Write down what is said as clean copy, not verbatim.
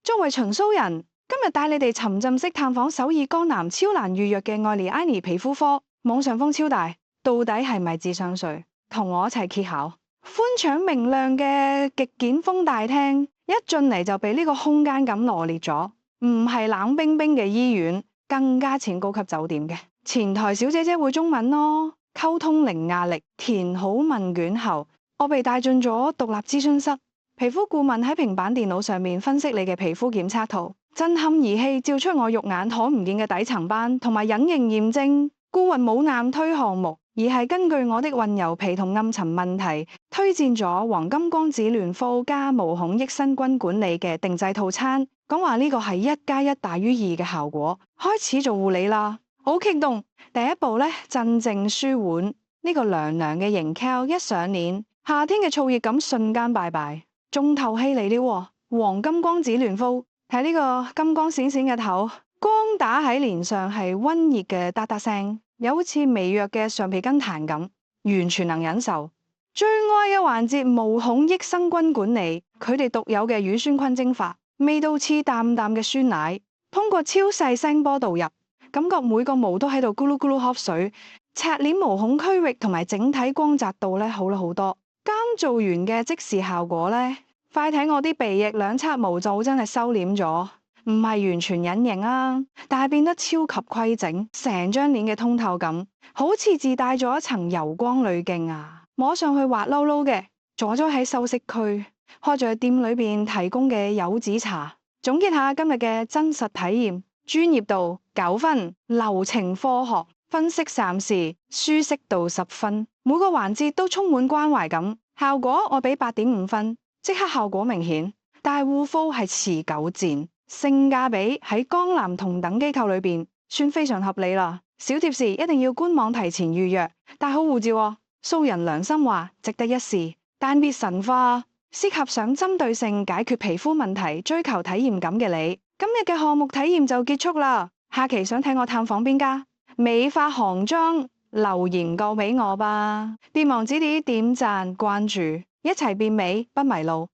作為秦蘇人，今日帶你哋沉浸式探訪首爾江南超難預約嘅愛妮妮皮膚科，網上風超大，到底係咪智商稅？同我一齊揭曉。寬敞明亮嘅極簡風大廳，一進嚟就俾呢個空間感羅列咗，唔係冷冰冰嘅醫院，更加似高級酒店嘅。前台小姐姐會中文咯，溝通零壓力。填好問卷後，我被帶進咗獨立諮詢室，皮膚顧問喺平板電腦上面分析你嘅皮膚檢測圖，震撼儀器照出我肉眼睇唔見嘅底層斑同埋隱形驗證。顧問冇硬推項目，而係根據我的混油皮同暗沉問題，推薦咗黃金光子嫩膚加毛孔益生菌管理嘅定製套餐，講話呢個係1+1大於2嘅效果。開始做護理啦，好激動。第一步呢，鎮靜舒緩，呢個涼涼嘅型 gel 一上臉，夏天嘅燥熱感瞬間拜拜。重頭戲嚟了，黃金光子嫩膚，睇呢個金光閃閃嘅頭，光打喺臉上係溫熱嘅嗒嗒聲，有好似微弱嘅上皮筋彈咁，完全能忍受。最愛嘅環節毛孔益生菌管理，佢哋獨有嘅乳酸菌蒸發，味道似淡淡嘅酸奶，通過超細聲波導入，感覺每個毛都喺度咕嚕咕嚕喝水，赤臉毛孔區域同埋整體光澤度咧好咗好多。啱做完嘅即時效果咧，快睇我啲鼻翼兩側毛就真係收斂咗。唔係完全隱形啊，但係變得超級規整，成張臉嘅通透感，好似自帶咗一層柔光濾鏡啊！摸上去滑溜溜嘅，坐咗喺休息區，開咗店裏邊提供嘅柚子茶。總結下今日嘅真實體驗：專業度9分，流程科學，分析暫時，舒適度10分，每個環節都充滿關懷感。效果我俾8.5分，即刻效果明顯，但係護膚係持久戰。性價比喺江南同等機構裏邊算非常合理啦。小貼士一定要官網提前預約，帶好護照喎。素人良心話值得一試，但別神化，適合想針對性解決皮膚問題、追求體驗感嘅你。今日嘅項目體驗就結束啦，下期想睇我探訪邊家美髮行裝，留言告俾我吧。別忘指點讚關注，一齊變美不迷路。